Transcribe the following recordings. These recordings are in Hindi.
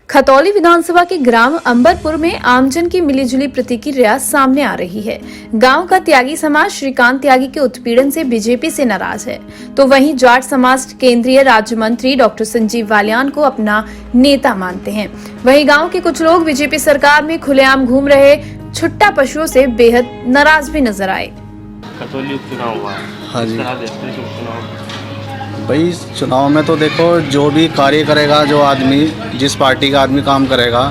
खतौली विधानसभा के ग्राम अंबरपुर में आमजन की मिलीजुली प्रतिक्रिया सामने आ रही है। गांव का त्यागी समाज श्रीकांत त्यागी के उत्पीड़न से बीजेपी से नाराज है, तो वहीं जाट समाज केंद्रीय राज्य मंत्री डॉक्टर संजीव बालियान को अपना नेता मानते हैं। वहीं गांव के कुछ लोग बीजेपी सरकार में खुलेआम घूम रहे छुट्टा पशुओं से बेहद नाराज भी नजर आए। खतौली उपचुनाव हुआ है। हाँ जी उपचुनाव भाई, चुनाव में तो देखो जो भी कार्य करेगा, जो आदमी जिस पार्टी का आदमी काम करेगा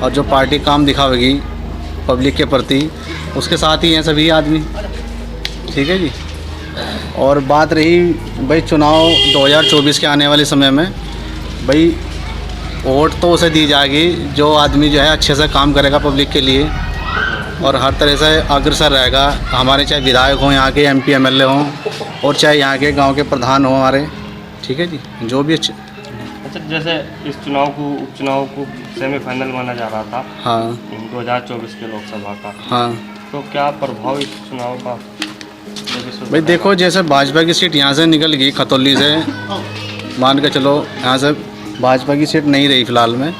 और जो पार्टी काम दिखावेगी पब्लिक के प्रति, उसके साथ ही हैं सभी आदमी। ठीक है जी। और बात रही भाई चुनाव 2024 के आने वाले समय में, भाई वोट तो उसे दी जाएगी जो आदमी जो है अच्छे से काम करेगा पब्लिक के लिए और हर तरह से अग्रसर रहेगा। हमारे चाहे विधायक हों, यहाँ के MP MLA हों और चाहे यहाँ के गांव के प्रधान हों हमारे। ठीक है जी, जो भी अच्छा। जैसे इस उपचुनाव को सेमीफाइनल माना जा रहा था। हाँ 2024 के लोकसभा का। हाँ तो क्या प्रभाव इस चुनाव का? भाई देखो, जैसे भाजपा की सीट यहाँ से निकल गई खतौली से, मान के चलो यहाँ से भाजपा की सीट नहीं रही फिलहाल में,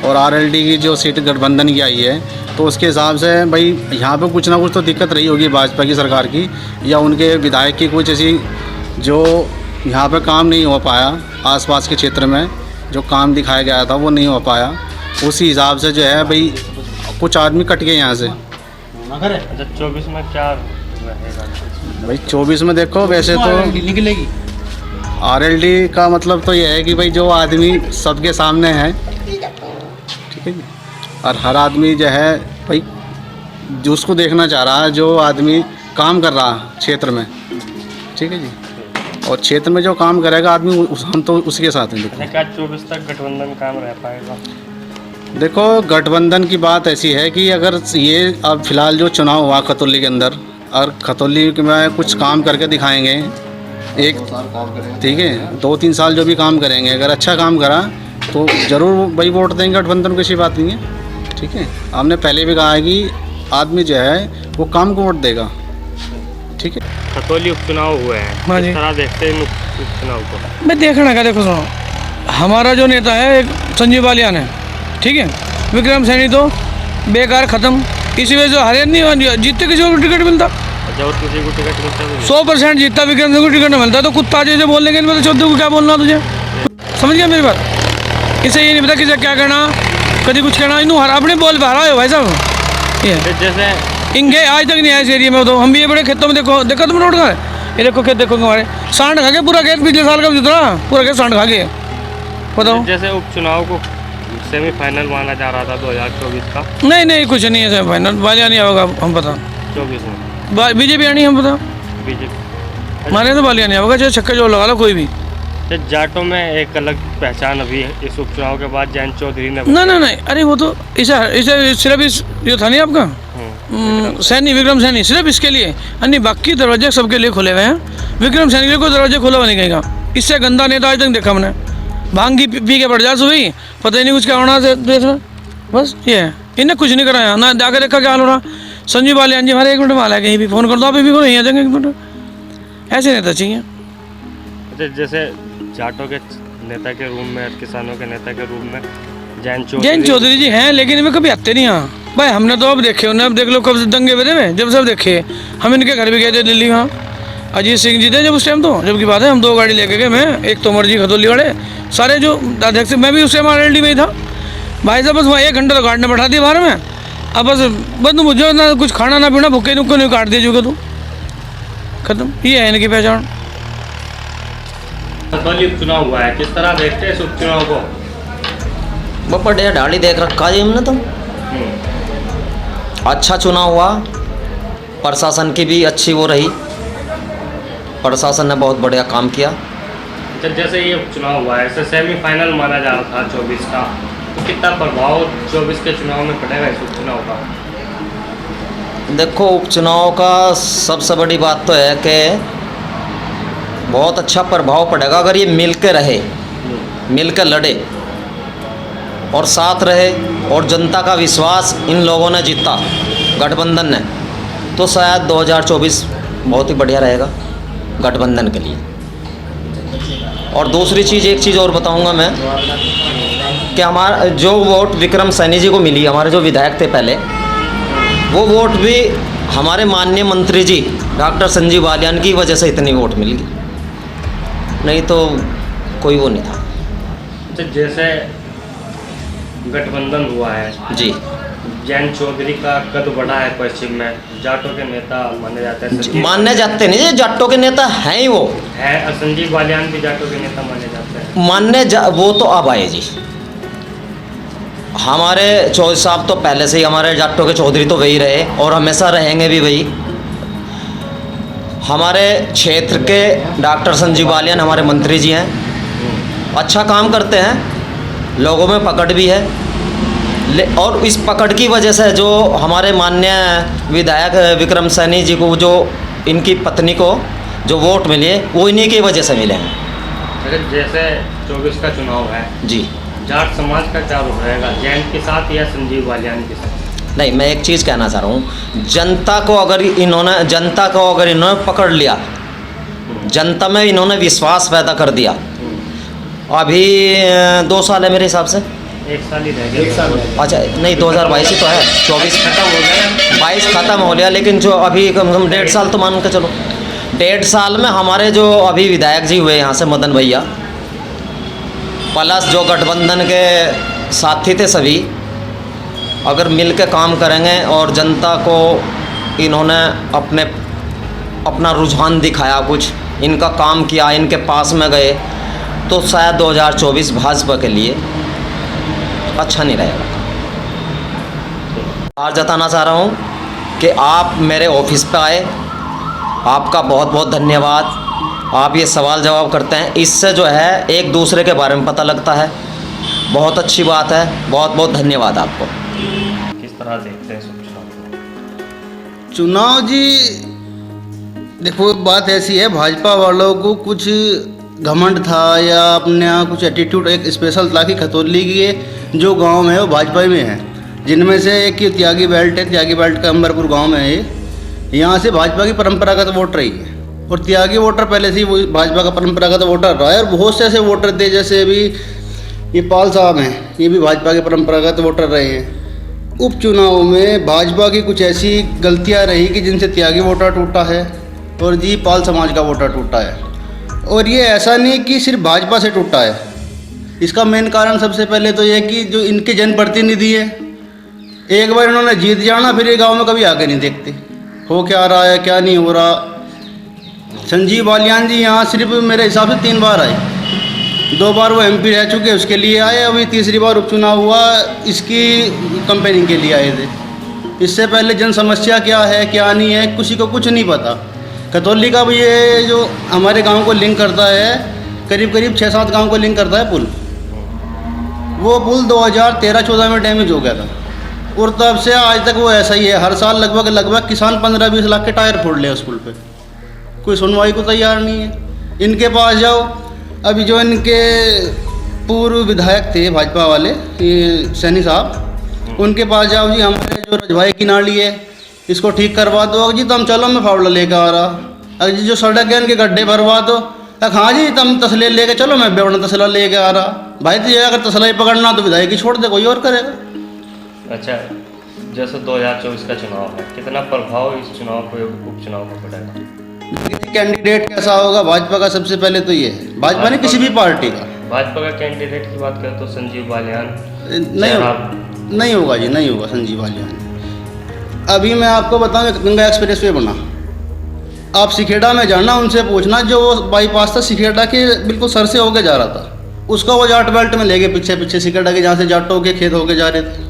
और RLD की जो सीट गठबंधन की आई है, तो उसके हिसाब से भाई यहाँ पे कुछ ना कुछ तो दिक्कत रही होगी भाजपा की सरकार की या उनके विधायक की, कुछ ऐसी जो यहाँ पे काम नहीं हो पाया, आसपास के क्षेत्र में जो काम दिखाया गया था वो नहीं हो पाया। उसी हिसाब से जो है भाई कुछ आदमी कट गए यहाँ से। अच्छा 24 में क्या रहेगा? भाई 24 में देखो वैसे तो निकलेगी RLD का मतलब तो यह है कि भाई जो आदमी सबके सामने है, ठीक है जी, और हर आदमी जो है भाई जो उसको देखना चाह रहा है, जो आदमी काम कर रहा है क्षेत्र में। ठीक है जी, और क्षेत्र में जो काम करेगा आदमी हम तो उसके साथ हैं। देखो क्या 24 तक गठबंधन काम रह पाएगा? देखो गठबंधन की बात ऐसी है कि अगर ये अब फिलहाल जो चुनाव हुआ खतौली के अंदर, और खतौली में कुछ काम करके दिखाएंगे, एक ठीक है 2-3 साल जो भी काम करेंगे, अगर अच्छा काम करा तो ज़रूर भाई वोट देंगे गठबंधन को, ऐसी बात नहीं है। ठीक है, हमने पहले भी कहा है कि आदमी जो है वो काम को वोट देगा। ठीक है, खतौली उपचुनाव हुए हैं। हाँ जी। किस तरह देखते हैं उपचुनाव को? मैं देखना का देखो सुनो, हमारा जो नेता है एक संजीव बालियान है, ठीक है, विक्रम सैनी तो बेकार ख़त्म, इसी वजह से हरियाणा नहीं जीतते, किसी को टिकट मिलता। अच्छा, और किसी को टिकट मिलता है? 100% जीतता, विक्रम सिंह को टिकट नहीं मिलता तो कुत्ता जैसे बोलने के नहीं पता चौधरी को क्या बोलना तुझे, समझ गया मेरी बात? इसे ये नहीं पता किसे क्या करना, कभी कुछ करना, इन्हों हर अपने बोल बाहर हो भाई साहब। ये जैसे इनके आज तक नहीं आए इस एरिया में, तो हम भी ये बड़े खेतों में देखो तुम रोड का ये देखो खेत देखो हमारे सांड खा के पूरा खेत पिछले साल का जितना पूरा खेत सांड खा के, बताओ। जैसे उपचुनाव को सेमीफाइनल माना जा रहा था 2024 का। नहीं कुछ नहीं है सेमीफाइनल, बालिया नहीं होगा हम पता। 24 में बीजेपी आनी हम पता, बीजेपी माने तो बालिया नहीं होगा, चाहे छक्का जो लगा लो कोई भी। जाटों में एक अलग पहचान अभी है इस उपचुनाव के बाद जयंत चौधरी ने। नहीं, अरे वो तो इसे सिर्फ इस जो था नहीं आपका सैनी, विक्रम सैनी, सिर्फ इसके लिए, अन्य बाकी दरवाजे सबके लिए खुले हुए हैं। विक्रम सैनी के कोई दरवाजे खुला हुआ नहीं कहेगा, इससे गंदा नेता आज तक देखा हमने। भांगी पी के बढ़ जा हुई, पता ही नहीं कुछ क्या होना देश में, बस ये है, इन्हें कुछ नहीं कराया ना, जाकर देखा क्या हाल हो रहा। संजीव बालियान जी हमारे 1 मिनट में हाल है, कहीं भी फ़ोन कर दो, आप भी करो, यहीं आ जाएंगे 1 मिनट। ऐसे नेता चाहिए। जैसे जाटों के नेता के रूप में, किसानों के नेता के रूप में जयंत चौधरी जी हैं, लेकिन इनमें कभी आते नहीं यहाँ भाई। हमने तो अब देखे उन्हें, अब देख लो कब से दंगे बजे में, जब सब देखे हम इनके घर भी गए थे दिल्ली, वहाँ अजीत सिंह जी थे जब उस टाइम, तो जब की बात है, हम 2 गाड़ी लेके गए, मैं एक तोमर जी खतौली वाले सारे जो अध्यक्ष, मैं भी उस टाइम RLD में ही था भाई साहब। बस वहाँ 1 घंटा तो गाड़ी ने बैठा दिया बाहर में, अब बस मुझे ना कुछ खाना ना पीना, भूखे नुक्को नहीं काट दिया जो तू खत्म। ये है इनकी पहचान। खतौली उपचुनाव हुआ है, किस तरह देखते हैं इस उपचुनाव को? बहुत बढ़िया ढाली देख रखा है हमने तो। अच्छा चुनाव हुआ, प्रशासन की भी अच्छी वो रही, प्रशासन ने बहुत बढ़िया काम किया। जैसे ये उपचुनाव हुआ है, इसे सेमीफाइनल माना जा रहा था 24 का, तो कितना प्रभाव 24 के चुनाव में पड़ेगा इस उपचुनाव का? देखो उपचुनाव का सबसे बड़ी बात तो है कि बहुत अच्छा प्रभाव पड़ेगा अगर ये मिल के रहे, मिल के लड़े और साथ रहे, और जनता का विश्वास इन लोगों ने जीता, गठबंधन ने, तो शायद 2024 बहुत ही बढ़िया रहेगा गठबंधन के लिए। और दूसरी चीज़, एक चीज़ और बताऊंगा मैं कि हमारा जो वोट विक्रम सैनी जी को मिली, हमारे जो विधायक थे पहले, वो वोट भी हमारे माननीय मंत्री जी डॉक्टर संजीव बालियान की वजह से इतनी वोट मिली, नहीं तो कोई वो नहीं था। अच्छा, जैसे गठबंधन हुआ है जी, जैन चौधरी का कद बढ़ा है पश्चिम में, जाटों के नेता माने जाते हैं। संजीव मानने जाते नहीं, ये जाटों के नेता हैं ही वो है, संजीव बालियान भी जाटों के नेता माने जाते हैं। वो तो अब आए जी। हमारे चौधरी साहब तो पहले से ही, हमारे जाटों के चौधरी तो वही रहे और हमेशा रहेंगे भी वही। हमारे क्षेत्र के डॉक्टर संजीव बालियान हमारे मंत्री जी हैं, अच्छा काम करते हैं, लोगों में पकड़ भी है। और इस पकड़ की वजह से जो हमारे माननीय विधायक विक्रम सैनी जी को, जो इनकी पत्नी को जो वोट मिले, वो इन्हीं की वजह से मिले हैं। अगर जैसे 24 का चुनाव है जी, जाट समाज का क्या रुख रहेगा, जैन के साथ या संजीव बालियान के साथ? नहीं, मैं एक चीज़ कहना चाह रहा हूँ, जनता को अगर इन्होंने पकड़ लिया, जनता में इन्होंने विश्वास पैदा कर दिया। अभी 2 साल है मेरे हिसाब से, 1 साल ही रह गया। अच्छा नहीं, 2022 ही तो है, 24 खत्म हो गया, 22 ख़त्म हो गया, लेकिन जो अभी कम से कम 1.5 साल तो मान के चलो। 1.5 साल में हमारे जो अभी विधायक जी हुए यहाँ से, मदन भैया, प्लस जो गठबंधन के साथी थे सभी, अगर मिल के काम करेंगे और जनता को इन्होंने अपना रुझान दिखाया, कुछ इनका काम किया, इनके पास में गए, तो शायद 2024 भाजपा के लिए अच्छा नहीं रहेगा। आज जताना चाह रहा हूँ कि आप मेरे ऑफिस पे आए, आपका बहुत बहुत धन्यवाद। आप ये सवाल जवाब करते हैं, इससे जो है एक दूसरे के बारे में पता लगता है, बहुत अच्छी बात है। बहुत बहुत धन्यवाद आपको। किस तरह देखते हैं चुनाव? चुनाव जी देखो, बात ऐसी है, भाजपा वालों को कुछ घमंड था या अपने यहाँ कुछ एटीट्यूड एक स्पेशल था कि खतौली के जो गांव है वो भाजपा में है, जिनमें से एक की त्यागी बेल्ट है, त्यागी बेल्ट का अंबरपुर गांव में है। यहाँ से भाजपा की परंपरागत वोट रही है और त्यागी वोटर पहले से ही वो भाजपा का परंपरागत वोटर रहा है। और बहुत से ऐसे वोटर थे, जैसे अभी ये पाल साहब हैं, ये भी भाजपा के परंपरागत वोटर रहे हैं। उपचुनाव में भाजपा की कुछ ऐसी गलतियाँ रही कि जिनसे त्यागी वोटर टूटा है और जी पाल समाज का वोटर टूटा है। और ये ऐसा नहीं कि सिर्फ भाजपा से टूटा है, इसका मेन कारण सबसे पहले तो ये कि जो इनके जनप्रतिनिधि हैं, एक बार इन्होंने जीत जाना, फिर ये गांव में कभी आगे नहीं देखते हो क्या रहा है क्या नहीं हो रहा। संजीव बालियान जी यहाँ सिर्फ मेरे हिसाब से 3 बार आए, 2 बार वो MP रह चुके, उसके लिए आए, अभी तीसरी बार उपचुनाव हुआ, इसकी कंपेनिंग के लिए आए थे। इससे पहले जन समस्या क्या है क्या नहीं है किसी को कुछ नहीं पता। खतौली का भी ये जो हमारे गांव को लिंक करता है, करीब 6-7 गांव को लिंक करता है पुल, वो पुल 2013-14 में डैमेज हो गया था और तब से आज तक वो ऐसा ही है। हर साल लगभग किसान 15-20 लाख के टायर फोड़ ले उस पुल पे, कोई सुनवाई को तैयार नहीं है। इनके पास जाओ, अभी जो इनके पूर्व विधायक थे भाजपा वाले, ये सैनी साहब, उनके पास जाओ जी, हमारे जो रजभाई की नाली है इसको ठीक करवा दो जी, तो हम चलो मैं फावड़ा लेकर आ रहा। अगर जी जो सड़क है इनके गड्ढे भरवा दो, हाँ जी तुम तसले लेके चलो, मैं बेवड़ा तसला लेके आ रहा। भाई तो ये अगर तसला ही पकड़ना तो विधायक ही छोड़ दे, कोई और करेगा। अच्छा, जैसे 2024 का चुनाव है, कितना प्रभाव इस चुनाव को, उपचुनाव को पड़ेगा? कैंडिडेट कैसा होगा भाजपा का, सबसे पहले तो ये है, भाजपा ने किसी भी पार्टी का, भाजपा का कैंडिडेट की बात करें तो संजीव बालियान नहीं होगा जी, नहीं होगा संजीव बालियान। अभी मैं आपको बताऊं, गंगा एक्सप्रेस वे बना, आप सिखेड़ा में जाना, उनसे पूछना, जो वो बाईपास था सिखेड़ा के बिल्कुल सर से होके जा रहा था, उसका वो जाट बेल्ट में ले गए पीछे सिखेड़ा के, जहाँ से जाटों के खेत होके जा रहे थे।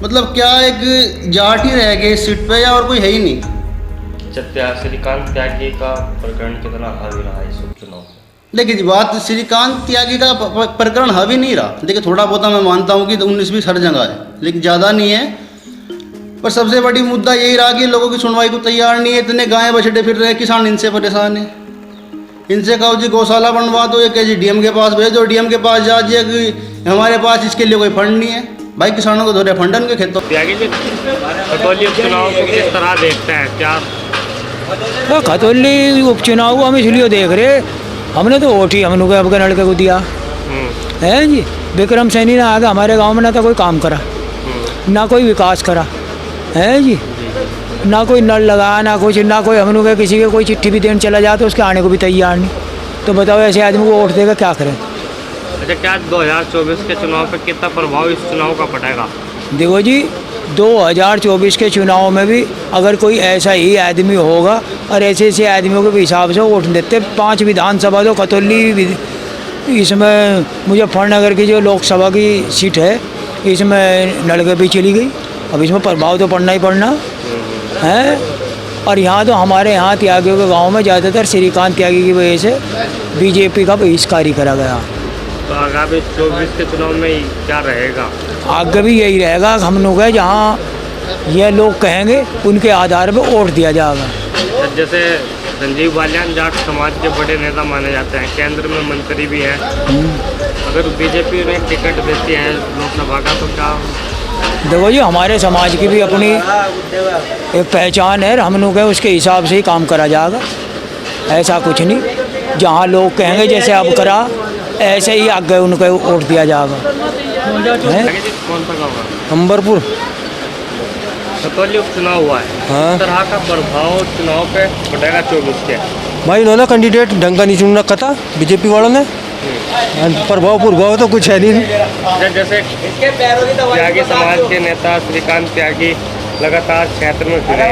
मतलब क्या एक जाट ही रह गए इस सीट पे, या और कोई है ही नहीं। श्रीकांत त्यागी का प्रकरण कितना हावी रहा इस उपचुनाव में? लेकिन बात श्रीकांत त्यागी का प्रकरण हावी नहीं रहा। देखिए थोड़ा बहुत मैं मानता हूँ कि 19-20 हर जगह है, लेकिन ज़्यादा नहीं है। पर सबसे बड़ी मुद्दा यही रहा कि लोगों की सुनवाई को तैयार नहीं है। इतने गायें बछड़े फिर रहे, किसान इनसे परेशान है। इनसे कहो जी गौशाला बनवा दो, एक जी DM के पास भेजो, DM के पास जा जी कि हमारे पास इसके लिए कोई फंड नहीं है। भाई किसानों को धोरे फंडन के खेतों। त्यागी जी, खतौली उपचुनाव को किस तरह देखते हैं? क्या वो खतौली उपचुनाव को हम इसलिए देख रहे, हमने तो वोट ही हम लोग आपके लड़के को दिया है जी। विक्रम सैनी ने आगे हमारे गांव में ना तो कोई काम करा, ना कोई विकास करा है जी, ना कोई नल लगाया, ना कुछ, ना कोई हम लोग किसी के कोई चिट्ठी भी देने चला जाए तो उसके आने को भी तैयार नहीं। तो बताओ ऐसे आदमी को वोट देगा क्या करें। अच्छा, क्या 2024 के चुनाव पे कितना प्रभाव इस चुनाव का पड़ेगा? देखो जी, 2024 के चुनाव में भी अगर कोई ऐसा ही आदमी होगा और ऐसे ऐसे आदमियों के हिसाब से वोट देते, 5 विधानसभा तो खतौली इसमें मुजफ्फरनगर की जो लोकसभा की सीट है इसमें नलके भी चली गई। अब इसमें प्रभाव तो पड़ना ही पड़ना है। और यहाँ तो हमारे यहाँ त्यागियों के गांव में ज़्यादातर श्रीकांत त्यागी की वजह से बीजेपी का बहिष्कार ही करा गया। तो आगामी 24 के चुनाव में क्या रहेगा? आगे भी यही रहेगा, हम लोग है जहाँ ये लोग कहेंगे उनके आधार पर वोट दिया जाएगा। जैसे संजीव बालियान जाट समाज के बड़े नेता माने जाते हैं, केंद्र में मंत्री भी हैं, अगर बीजेपी उन्हें टिकट देती है लोकसभा का तो क्या? देखो जी, हमारे समाज की भी अपनी एक पहचान है, हम लोग है उसके हिसाब से ही काम करा जाएगा। ऐसा कुछ नहीं, जहाँ लोग कहेंगे जैसे अब करा ऐसे ही आगे उनको वोट दिया जाएगा। कौन सा गाँव है? अंबरपुर। खतौली उपचुनाव हुआ है, हाँ। किस तरह का प्रभाव चुनाव पे पड़ेगा 24 के? भाई इन्होंने कैंडिडेट ढंग का नहीं चुन रखा था बीजेपी वालों ने, प्रभाव तो कुछ है नहीं। जैसे त्यागी समाज के नेता श्रीकांत त्यागी लगातार क्षेत्र में फिरे,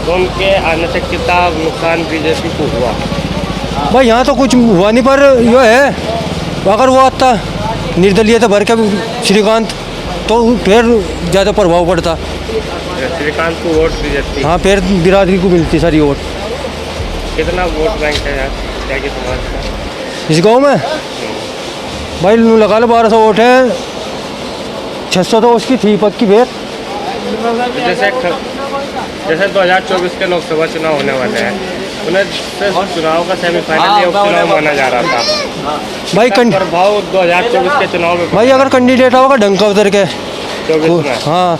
तो उनके आने से कितना नुकसान बीजेपी को हुआ? भाई यहाँ तो कुछ हुआ नहीं, पर यो है अगर वो आता निर्दलीय तो भर के श्रीकांत तो फिर ज़्यादा प्रभाव पड़ता। श्रीकांत को वोट दी जाती? हाँ, फिर बिरादरी को मिलती सारी वोट। कितना वोट बैंक है यार त्यागी समाज का इस गांव में? भाई लगा लो 1200 वोट है, 600 तो उसकी थी पक्की भेद। जैसे 2024 के लोकसभा चुनाव होने वाले हैं, उन्हें चुनाव का सेमीफाइनल या उपचुनाव माना जा रहा था भाई प्रभाव 2024 के चुनाव में? भाई अगर कैंडिडेट होगा ढंग का उधर के 24 में, हाँ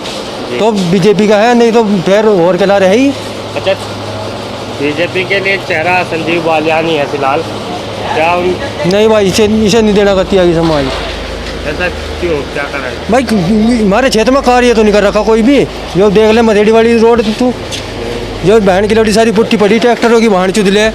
तो बीजेपी का है, नहीं तो फिर और क्या रहे ही। अच्छा, बीजेपी के लिए चेहरा संजीव बालियान ही है फिलहाल, क्या उन नहीं भाई इसे नहीं देना का त्यागी समाज। ऐसा क्यों, क्या करें? भाई हमारे क्षेत्र में कार्य तो नहीं कर रखा कोई भी। जो देख ले मधेड़ी वाली रोड तू, जो बहन की लड़ी सारी पुट्टी पड़ी ट्रैक्टरों की वाहन चुद ले,